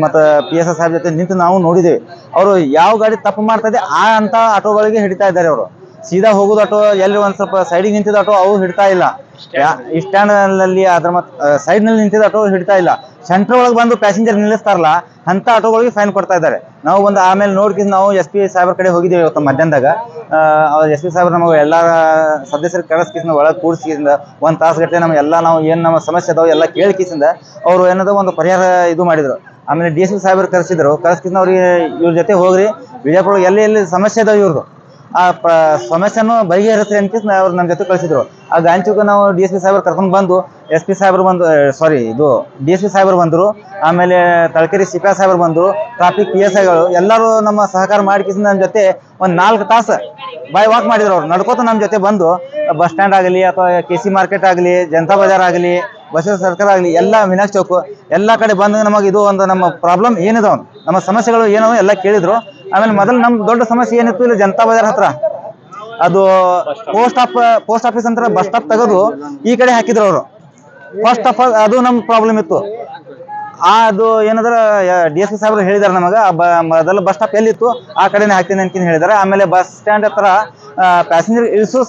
Speaker 4: ಮತ್ತು PSI ಸಾಹೇಬ್ ಜೊತೆ ನಿಂತು ನಾವು ನೋಡಿದ್ದೇವೆ। ಅವರು ಯಾವ ಗಾಡಿ ತಪ್ಪು ಮಾಡ್ತಾ ಇದೆ ಆ ಅಂತ ಆಟೋಗಳಿಗೆ ಹಿಡಿತಾ ಇದ್ದಾರೆ ಅವರು। ಸೀದಾ ಹೋಗೋದು ಆಟೋ, ಎಲ್ಲಿ ಒಂದು ಸ್ವಲ್ಪ ಸೈಡಿಗೆ ನಿಂತಿದ್ದ ಆಟೋ ಅವು ಹಿಡ್ತಾ ಇಲ್ಲ, ಸ್ಟ್ಯಾಂಡ್ನಲ್ಲಿ ಅದ್ರ ಮತ್ತು ಸೈಡ್ನಲ್ಲಿ ನಿಂತಿದ್ದ ಆಟೋ ಹಿಡ್ತಾ ಇಲ್ಲ, ಸೆಂಟ್ರ್ ಒಳಗೆ ಬಂದು ಪ್ಯಾಸೆಂಜರ್ ನಿಲ್ಲಿಸ್ತಾರಲ್ಲ ಅಂಥ ಆಟೋಗಳಿಗೆ ಫೈನ್ ಕೊಡ್ತಾ ಇದ್ದಾರೆ। ನಾವು ಒಂದು ಆಮೇಲೆ ನೋಡ್ಕಿಂತ ನಾವು SP ಸಾಹೇಬ್ರ ಕಡೆ ಹೋಗಿದ್ದೇವೆ ಇವತ್ತು ಮಧ್ಯಾಹ್ನದಾಗ। ಅವ್ರು SP ಸಾಹೇಬ್ರು ನಮಗೆ ಎಲ್ಲ ಸದಸ್ಯರು ಕರೆಸ್ಕಿಸಿಂದ ಒಳಗೆ ಕೂಡಿಸಿಂದ 1 ತಾಸು ಗಟ್ಟಲೆ ನಮಗೆಲ್ಲ ನಾವು ಏನು ನಮ್ಮ ಸಮಸ್ಯೆ ಅದಾವೆ ಎಲ್ಲ ಕೇಳಿಕಿಸಿಂದ ಅವರು ಏನದ ಒಂದು ಪರಿಹಾರ ಇದು ಮಾಡಿದರು। ಆಮೇಲೆ DSP ಸಾಹೇಬ್ರು ಕರೆಸ್ಕಿಸಿಂದ ಅವ್ರಿಗೆ ಇವ್ರ ಜೊತೆ ಹೋಗ್ರಿ ಬಿಜಾಪುರ ಎಲ್ಲಿ ಸಮಸ್ಯೆ ಇದಾವೆ ಇವ್ರದ್ದು ಆ ಸಮಸ್ಯೆನೂ ಬಗೆಹರಿಸ್ರಿ ಅನ್ಕಿಸ್ ಅವ್ರು ನಮ್ಮ ಜೊತೆ ಕಳಿಸಿದ್ರು। ಆ ಗಾಂಚುಗೆ ನಾವು DSP ಸಾಹೇಬ್ರು ಕರ್ಕೊಂಡು ಬಂದು SP ಸಾಹೇಬ್ರು ಬಂದು DSP ಸಾಹೇಬ್ರು ಬಂದರು, ಆಮೇಲೆ ತಳಕೇರಿ CPI ಸಾಹೇಬ್ರು ಬಂದರು, ಟ್ರಾಫಿಕ್ PSIಗಳು ಎಲ್ಲರೂ ನಮ್ಮ ಸಹಕಾರ ಮಾಡಿಕಿಸಿಂದ ನಮ್ಮ ಜೊತೆ ಒಂದು 4 ತಾಸು ಬಾಯ್ ವಾಕ್ ಮಾಡಿದ್ರು। ಅವ್ರು ನಡ್ಕೋತ ನಮ್ಮ ಜೊತೆ ಬಂದು ಬಸ್ ಸ್ಟ್ಯಾಂಡ್ ಆಗಲಿ ಅಥವಾ KC ಮಾರ್ಕೆಟ್ ಆಗಲಿ, ಜನತಾ ಬಜಾರ್ ಆಗಲಿ, ಬಸವ ಸರ್ಕಾರ ಆಗಲಿ, ಎಲ್ಲ ಮೀನಾಕ್ಷಿ ಚೌಕು ಎಲ್ಲ ಕಡೆ ಬಂದು ನಮಗೆ ಇದು ಒಂದು ನಮ್ಮ ಪ್ರಾಬ್ಲಮ್ ಏನಿದಾವ ನಮ್ಮ ಸಮಸ್ಯೆಗಳು ಏನೋ ಎಲ್ಲ ಕೇಳಿದ್ರು। ಆಮೇಲೆ ಮೊದಲು ನಮ್ಮ ದೊಡ್ಡ ಸಮಸ್ಯೆ ಏನಿತ್ತು ಇಲ್ಲಿ ಜನತಾ ಬಜಾರ್ ಹತ್ರ ಅದು ಪೋಸ್ಟ್ ಆಫೀಸ್ ಅಂತ ಬಸ್ ಸ್ಟಾಪ್ ತೆಗೆದು ಈ ಕಡೆ ಹಾಕಿದ್ರು ಅವರು। ಫಸ್ಟ್ ಆಫ್ ಆಲ್ ಅದು ನಮ್ಮ ಪ್ರಾಬ್ಲಮ್ ಇತ್ತು। ಅದು ಏನಾದ್ರೆ DSP ಸಾಹೇಬ್ರು ಹೇಳಿದಾರೆ ನಮಗೆ ಮೊದಲು ಬಸ್ ಸ್ಟಾಪ್ ಎಲ್ಲಿತ್ತು ಆ ಕಡೆನೇ ಹಾಕ್ತೀನಿ ಅನ್ಕಿಂತ ಹೇಳಿದಾರೆ। ಆಮೇಲೆ ಬಸ್ ಸ್ಟ್ಯಾಂಡ್ ಹತ್ರ ಪ್ಯಾಸೆಂಜರ್ ಇಳಿಸೋ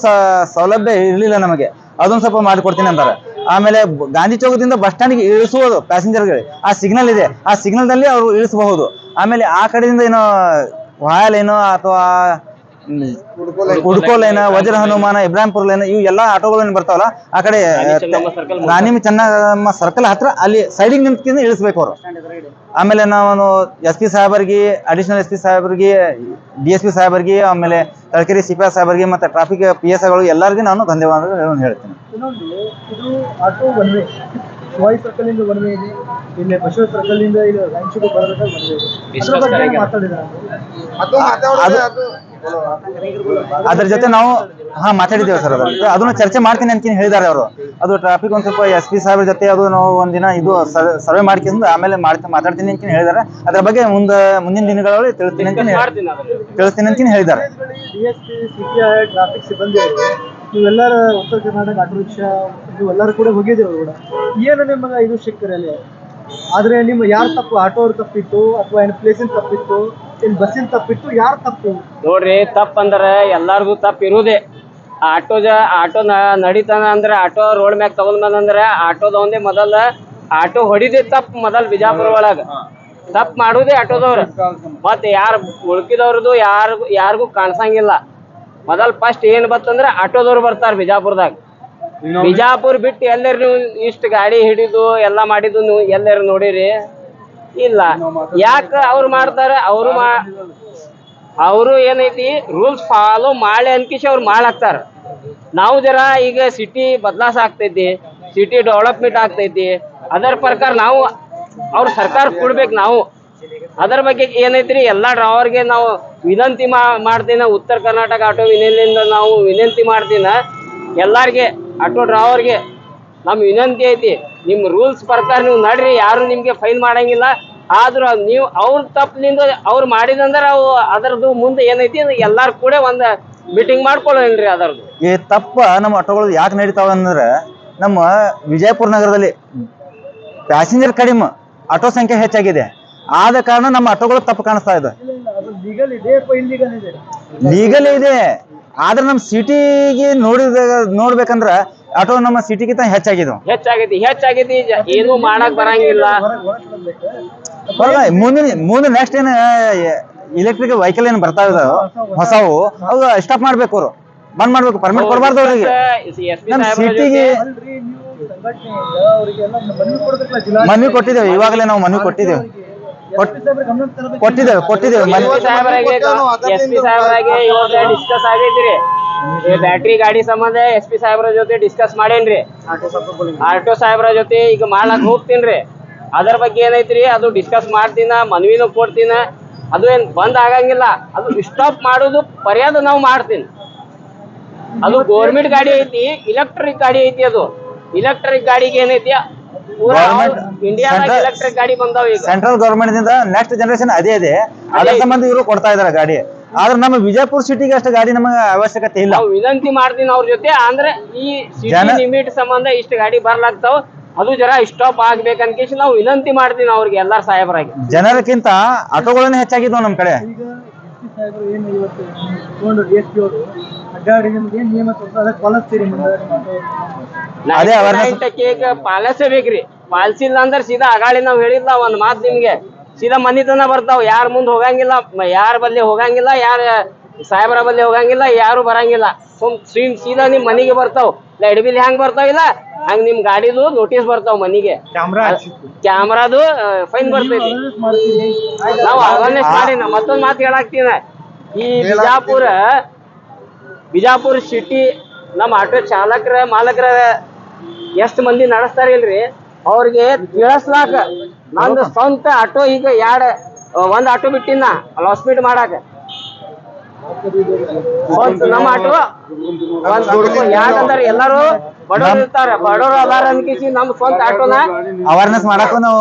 Speaker 4: ಸೌಲಭ್ಯ ಇರಲಿಲ್ಲ ನಮಗೆ, ಅದೊಂದು ಸ್ವಲ್ಪ ಮಾಡಿಕೊಡ್ತೀನಿ ಅಂತಾರೆ। ಆಮೇಲೆ ಗಾಂಧಿ ಚೌಕದಿಂದ ಬಸ್ ಸ್ಟ್ಯಾಂಡ್ಗೆ ಇಳಿಸುವುದು ಪ್ಯಾಸೆಂಜರ್ಗಳಿಗೆ ಆ ಸಿಗ್ನಲ್ ಇದೆ, ಆ ಸಿಗ್ನಲ್ ನಲ್ಲಿ ಅವರು ಇಳಿಸಬಹುದು. ಆಮೇಲೆ ಆ ಕಡೆಯಿಂದ ಏನೋ ವಾಯ ಲೈನು ಅಥವಾ ಉಡ್ಕೋ ಲೈನ್, ವಜ್ರ ಹನುಮಾನ, ಇಬ್ರಾಹಿಂಪುರ ಲೈನ್, ಇವು ಎಲ್ಲಾ ಆಟೋಗಳು ಬರ್ತಾವಲ್ಲ ಆ ಕಡೆ ರಾಣಿ ಚೆನ್ನಮ್ಮ ಸರ್ಕಲ್ ಹತ್ರ ಅಲ್ಲಿ ಸೈಡಿಗೆ ನಿಂತ್ಕೊಂಡು ಇಳಿಸ್ಬೇಕು ಅವರು. ಆಮೇಲೆ ನಾವು SP ಸಾಹೇಬರಿಗೆ, ಅಡಿಷನಲ್ SP ಸಾಹೇಬರಿಗೆ, DSP ಸಾಹೇಬರಿಗೆ, ಆಮೇಲೆ ತಲಕೆರೆ CPI ಸಾಹೇಬರಿಗೆ ಮತ್ತೆ ಟ್ರಾಫಿಕ್ PSI ಗಳು ಎಲ್ಲರಿಗೂ ನಾನು ಧನ್ಯವಾದಗಳು ಹೇಳ್ತೀನಿ.
Speaker 1: ಇನ್ನೊಂದು ಇದು ಆಟೋ ಒನ್ ವೇ, ಶಿವಾಯಿ ಸರ್ಕಲ್ ಇಂದ ಒನ್ ವೇ ಇದೆ, ಇಲ್ಲಿ ಬಸವ ಸರ್ಕಲ್ ಇಂದ ಇಲ್ಲಿ ರಾಯಚೂರು ಬರಬೇಕಾದ್ರೆ ಒನ್ ವೇ ಇದೆ. ಅದ್ರ ಬಗ್ಗೆ ಮಾತಾಡಿದ್ರೆ
Speaker 4: ಅದ್ರ ಜೊತೆ ನಾವು ಮಾತಾಡಿದ್ದೇವೆ ಸರ್. ಅದನ್ನು ಚರ್ಚೆ ಮಾಡ್ತೀನಿ ಅಂತ ಹೇಳಿದ್ದಾರೆ ಅವರು. ಅದು ಟ್ರಾಫಿಕ್ ಒಂದ್ ಸ್ವಲ್ಪ SP ಸಾಹೇಬ್ರ ಜೊತೆ ಅದು ನಾವು ಒಂದಿನ ಇದು ಸರ್ವೆ ಮಾಡ್ಕೊಂಡು ಆಮೇಲೆ ಮಾತಾಡ್ತೀನಿ ಅಂತ ಹೇಳಿದ್ದಾರೆ. ಅದ್ರ ಬಗ್ಗೆ ಮುಂದಿನ ದಿನಗಳಲ್ಲಿ ತಿಳಿಸ್ತೀನಿ ಅಂತ ಹೇಳಿದ್ದಾರೆ.
Speaker 1: DSP, CPI, ಟ್ರಾಫಿಕ್ ಸಿಬ್ಬಂದಿ ನೀವೆಲ್ಲರ ಉತ್ತರ ಕರ್ನಾಟಕ ಆಟೋ ರಿಕ್ಷಾ ನೀವೆಲ್ಲರೂ ಕೂಡ ಹೋಗಿದ್ದೀವಿ ಕೂಡ. ಏನು ನಿಮಗೆ ಇದು ಸಿಕ್ಕರಲ್ಲಿ ಆದ್ರೆ ನಿಮ್ಮ ಯಾರು ತಪ್ಪು? ಆಟೋ ಅವ್ರ ತಪ್ಪಿತ್ತು ಅಥವಾ ಏನು ಪ್ಲೇಸಿನ ತಪ್ಪಿತ್ತು, ಏನು ಬಸ್ಸಿನ ತಪ್ಪಿತ್ತು, ಯಾರು ತಪ್ಪು?
Speaker 7: ನೋಡ್ರಿ, ತಪ್ಪಂದ್ರೆ ಎಲ್ಲಾರ್ದು ತಪ್ಪು ಇರುದೇ. ಆಟೋ ನಡೀತಾನ ಅಂದ್ರೆ ಆಟೋ ರೋಡ್ ಮ್ಯಾಗ ತಗೊಂಡ್ ಬಂದಂದ್ರೆ ಆಟೋದವಂದೇ ಮೊದಲ ಆಟೋ ಹೊಡಿದೇ ತಪ್ಪು. ಮೊದಲ್ ಬಿಜಾಪುರ ಒಳಗ ತಪ್ಪು ಮಾಡುದೇ ಆಟೋದವ್ರು. ಮತ್ತೆ ಯಾರು ಉಳ್ಕಿದವ್ರದ್ದು ಯಾರಿಗೂ ಕಾಣಿಸಂಗಿಲ್ಲ. ಮೊದಲ್ ಫಸ್ಟ್ ಏನ್ ಬತ್ತಂದ್ರೆ ಆಟೋದವ್ರು ಬರ್ತಾರ ಬಿಜಾಪುರದಾಗ. ಬಿಜಾಪುರ ಬಿಟ್ಟು ಎಲ್ಲರೂ ನೀವು ಇಷ್ಟು ಗಾಡಿ ಹಿಡಿದು ಎಲ್ಲ ಮಾಡಿದ್ದು ನೀವು ಎಲ್ಲರೂ ನೋಡಿರಿ ಇಲ್ಲ. ಯಾಕೆ ಅವ್ರು ಮಾಡ್ತಾರೆ? ಅವರು ಏನೈತಿ ರೂಲ್ಸ್ ಫಾಲೋ ಮಾಡಿ ಅನ್ಕಿಸಿ ಅವ್ರು ಮಾಡಾಕ್ತಾರ. ನಾವು ಜರ ಈಗ ಸಿಟಿ ಬದಲಾಸ ಆಗ್ತೈತಿ, ಸಿಟಿ ಡೆವಲಪ್ಮೆಂಟ್ ಆಗ್ತೈತಿ, ಅದರ ಪ್ರಕಾರ ನಾವು ಅವ್ರ ಸರ್ಕಾರ ಕೊಡ್ಬೇಕು. ನಾವು ಅದರ ಬಗ್ಗೆ ಏನೈತ್ರಿ ಎಲ್ಲ ಡ್ರೈವರ್ಗೆ ನಾವು ವಿನಂತಿ ಮಾಡ್ತೀನ. ಉತ್ತರ ಕರ್ನಾಟಕ ಆಟೋ ಯೂನಿಯನ್ನಿಂದ ನಾವು ವಿನಂತಿ ಮಾಡ್ತೀನ ಎಲ್ಲಾರ್ಗೆ, ಆಟೋ ಡ್ರೈವರ್ಗೆ ನಮ್ಮ ವಿನಂತಿ ಐತಿ, ನಿಮ್ಮ ರೂಲ್ಸ್ ಪ್ರಕಾರ ನೀವು ನಡ್ರಿ, ಯಾರು ನಿಮ್ಗೆ ಫೈನ್ ಮಾಡಂಗಿಲ್ಲ. ಆದ್ರೂ ನೀವು ಅವ್ರ ತಪ್ಪಿನಿಂದ ಅವ್ರು ಮಾಡಿದಂದ್ರೆ ಅವು ಅದರದ್ದು ಮುಂದೆ ಏನೈತಿ ಎಲ್ಲಾರು ಕೂಡ ಒಂದು ಮೀಟಿಂಗ್ ಮಾಡ್ಕೊಳ್ಳೋಲ್ರಿ. ಅದರದ್ದು
Speaker 4: ಈ ತಪ್ಪ ನಮ್ಮ ಆಟೋಗಳು ಯಾಕೆ ನಡೀತಾವ ಅಂದ್ರೆ ನಮ್ಮ ವಿಜಯಪುರ ನಗರದಲ್ಲಿ ಪ್ಯಾಸೆಂಜರ್ ಕಡಿಮೆ, ಆಟೋ ಸಂಖ್ಯೆ ಹೆಚ್ಚಾಗಿದೆ. ಆದ ಕಾರಣ ನಮ್ಮ ಆಟೋಗಳು ತಪ್ಪು ಕಾಣಿಸ್ತಾ ಇದೆ. ಲೀಗಲ್ ಇದೆ, ಆದ್ರೆ ನಮ್ಮ ಸಿಟಿಗೆ ನೋಡ್ಬೇಕಂದ್ರ ಆಟೋ ನಮ್ಮ ಸಿಟಿಗಿಂತ
Speaker 7: ಹೆಚ್ಚಾಗೈತಿ. ಏನು ಮಾಡಕ್ ಬರಂಗಿಲ್ಲ.
Speaker 4: ಮುಂದೆ ನೆಕ್ಸ್ಟ್ ಏನ್ ಇಲೆಕ್ಟ್ರಿಕ್ ವೆಹಿಕಲ್ ಏನ್ ಬರ್ತಾ ಇದಾವ ಹೊಸವು, ಅವು ಸ್ಟಾಪ್ ಮಾಡ್ಬೇಕು, ಅವರು ಬಂದ್ ಮಾಡ್ಬೇಕು, ಪರ್ಮಿಟ್ ಕೊಡಬಾರ್ದು ಅವ್ರಿಗೆ. ನಮ್ಮ ಸಿಟಿಗೆ ಮನವಿ ಕೊಟ್ಟಿದ್ದೇವೆ, ಇವಾಗಲೇ ನಾವು ಮನವಿ ಕೊಟ್ಟಿದ್ದೇವೆ.
Speaker 7: ಡಿಸ್ಕಸ್ ಆಗೈತ್ರಿ. ಬ್ಯಾಟ್ರಿ ಗಾಡಿ ಸಂಬಂಧ SP ಸಾಹೇಬ್ರ ಜೊತೆ ಡಿಸ್ಕಸ್ ಮಾಡೇನ್ರಿ. ಆಟೋ ಸಾಹೇಬ್ರ ಜೊತೆ ಈಗ ಮಾಡ್ಲಾಕ್ ಹೋಗ್ತೀನ್ರಿ. ಅದರ ಬಗ್ಗೆ ಏನೈತ್ರಿ ಅದು ಡಿಸ್ಕಸ್ ಮಾಡ್ತೀನ, ಮನವಿನೂ ಕೊಡ್ತೀನ. ಅದು ಏನ್ ಬಂದ್ ಆಗಂಗಿಲ್ಲ, ಅದು ಸ್ಟಾಪ್ ಮಾಡೋದು ಪರ್ಯಾದ ನಾವು ಮಾಡ್ತೀನಿ. ಅದು ಗೌರ್ಮೆಂಟ್ ಗಾಡಿ ಐತಿ, ಇಲೆಕ್ಟ್ರಿಕ್ ಗಾಡಿ ಐತಿ. ಅದು ಇಲೆಕ್ಟ್ರಿಕ್ ಗಾಡಿಗೆ ಏನೈತಿ ಇಂಡಿಯಾದಾಗ ಎಲೆಕ್ಟ್ರಿಕ್ ಗಾಡಿ ಬಂದಾವ. ಈಗ
Speaker 4: ಸೆಂಟ್ರಲ್ ಗವರ್ಮೆಂಟ್ ದಿಂದ ನೆಕ್ಸ್ಟ್ ಜನರೇಷನ್ ಅದೇ ಇದೆ, ಅದರ ಸಂಬಂಧ ಇವರು ಕೊಡ್ತಾ ಇದಾರೆ ಗಾಡಿ. ಆದ್ರೆ ನಮ್ಮ ವಿಜಯಪುರ ಸಿಟಿಗೆ ಅಷ್ಟು ಗಾಡಿ ನಮಗೆ ಅವಶ್ಯಕತೆ ಇಲ್ಲ.
Speaker 7: ನಾವು ವಿನಂತಿ ಮಾಡ್ತೀನಿ ಅವ್ರ ಜೊತೆ, ಅಂದ್ರೆ ಈ ಸಿಟಿ ಲಿಮಿಟ್ ಸಂಬಂಧ ಇಷ್ಟು ಗಾಡಿ ಬರ್ಲಾಗ್ತಾವ, ಅದು ಜರ ಸ್ಟಾಪ್ ಆಗ್ಬೇಕನ್ಕೇಶ್ ನಾವು ವಿನಂತಿ ಮಾಡ್ತೀನಿ ಅವ್ರಿಗೆ ಎಲ್ಲಾರ ಸಾಹೇಬರಾಗಿ.
Speaker 4: ಜನರಕ್ಕಿಂತ ಆಟೋಗಳನ್ನ ಹೆಚ್ಚಾಗಿದ್ವು ನಮ್ಮ ಕಡೆ.
Speaker 7: ಅದೇ ಪಾಲಿಸಬೇಕ್ರಿ. ಪಾಲಿಸಿಲ್ಲ ಅಂದ್ರೆ ಸೀದಾ ಅಗಾಳಿ ನಾವ್ ಹೇಳಿಲ್ಲ ಒಂದ್ ಮಾತ್ ನಿಮ್ಗೆ, ಸೀದಾ ಮನಿ ತನ ಬರ್ತಾವ. ಯಾರ ಮುಂದ್ ಹೋಗಂಗಿಲ್ಲ, ಯಾರ ಬಲ್ಲಿ ಹೋಗಂಗಿಲ್ಲ, ಯಾರ ಸಾಹೇಬರ ಬಲ್ಲಿ ಹೋಗಂಗಿಲ್ಲ, ಯಾರು ಬರಂಗಿಲ್ಲ. ಸೀದಾ ನಿಮ್ ಮನಿಗೆ ಬರ್ತಾವ. ಲೈಟ್ ಬಿಲ್ ಹೆಂಗ್ ಬರ್ತಾವಿಲ್ಲ ಹಂಗ ನಿಮ್ ಗಾಡಿದು ನೋಟಿಸ್ ಬರ್ತಾವ ಮನಿಗೆ. ಕ್ಯಾಮ್ರಾದು ಫೈನ್ ಬರ್ತೈತಿ. ನಾವು ಅವೇರ್ನೆಸ್ ಮಾಡಿ ಮತ್ತೊಂದ್ ಮಾತು ಹೇಳಾಕ್ತೀನ. ಈ ಬಿಜಾಪುರ ಸಿಟಿ ನಮ್ಮ ಆಟೋ ಚಾಲಕರ ಮಾಲಕರ ಎಷ್ಟ್ ಮಂದಿ ನಡೆಸ್ತಾರ ಇಲ್ರಿ, ಅವ್ರಿಗೆ ತಿಳಿಸ್ಲಾಕ ನಂದು ಸ್ವಂತ ಆಟೋ ಈಗ ಒಂದ್ ಆಟೋ ಬಿಟ್ಟಿನ ಲಾಸ್ಪೀಟ್ ಮಾಡಾಕ. ನಮ್ಮ ಆಟೋ ಯಾಕಂದ್ರೆ ಎಲ್ಲಾರು ಬಡವರು ಇರ್ತಾರ, ಬಡವರು ಅದಾರ ಅನ್ಕೇಸಿ ನಮ್ ಸ್ವಂತ ಆಟೋನ
Speaker 4: ಅವೇರ್ನೆಸ್ ಮಾಡಾಕ ನಾವು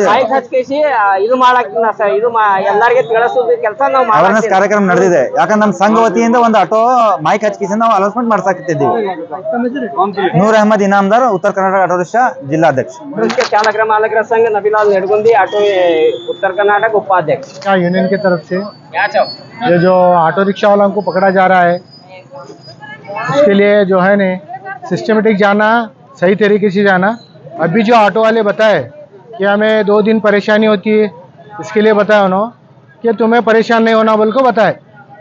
Speaker 7: ಬೈಕ್ ಹಚ್ಕೇಸಿ ಇದು ಮಾಡಾಕ್ತಿನ ಸರ್. ಇದು ಎಲ್ಲಾರ್ಗೆ ತಿಳಿಸೋದು ಕೆಲಸ ನಾವು
Speaker 4: ಅವೇರ್ನೆಸ್ ಕಾರ್ಯಕ್ರಮ ನಡೆದಿದೆ. ಯಾಕಂದ್ರೆ ನಮ್ಮ ಸಂಘ ವತಿಯಿಂದ ಒಂದು ಆಟೋ ಮೈಕ್ ಹಚ್ಕೇಸಿ ನಾವು ಅನೌನ್ಸ್ಮೆಂಟ್ ಮಾಡ್ಸಾಕತ್ತಿದ್ದೀವಿ. ನೂರ್ ಅಹಮದ್ ಇನಾಮದಾರ್, ಉತ್ತರ ಕರ್ನಾಟಕ ಆಟೋ ರಿಕ್ಷಾ ಜಿಲ್ಲಾಧ್ಯಕ್ಷ.
Speaker 7: ಚಾಲಕರ मालकरा संघ नबीलाल नेडगुंदी ऑटो उत्तर कर्नाटक उपाध्यक्ष
Speaker 5: यूनियन की तरफ से ये जो ऑटो रिक्शा वालों को पकड़ा जा रहा है, इसके लिए जो है ने सिस्टमेटिक जाना
Speaker 8: सही तरीके से जाना। अभी जो ऑटो वाले बताए कि हमें 2 दिन परेशानी होती है, इसके लिए बताया उन्होंने कि तुम्हें परेशान नहीं होना बोल को बताए,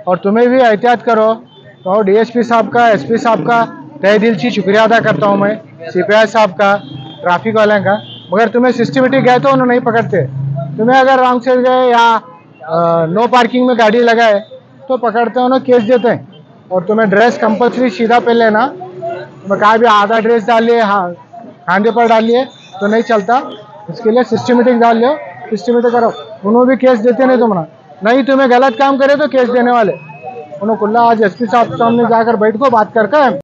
Speaker 8: और तुम्हें भी एहतियात करो। तो डीएसपी साहब का, एसपी साहब का तहे दिल से शुक्रिया अदा करता हूँ मैं, सीपीआई साहब का, ट्रैफिक वाले का। मगर तुम्हें सिस्टमेटिक गए तो उन्होंने नहीं पकड़ते। तुम्हें अगर रॉन्ग साइड गए या नो पार्किंग में गाड़ी लगाए तो पकड़ते हैं, उन्हें केस देते हैं। और तुम्हें ड्रेस कंपलसरी सीधा पहन लेना। तुम्हें कहा भी आधा ड्रेस डाल लिए, हाँ खांदे पर डालिए तो नहीं चलता। इसके लिए सिस्टमेटिक डाल लो, सिस्टमेटिक करो। उन्होंने भी केस देते नहीं तुम्हारा, नहीं तुम्हें गलत काम करे तो केस देने वाले। उन्होंने खुला आज एसपी साहब सामने जाकर बैठ को बात करके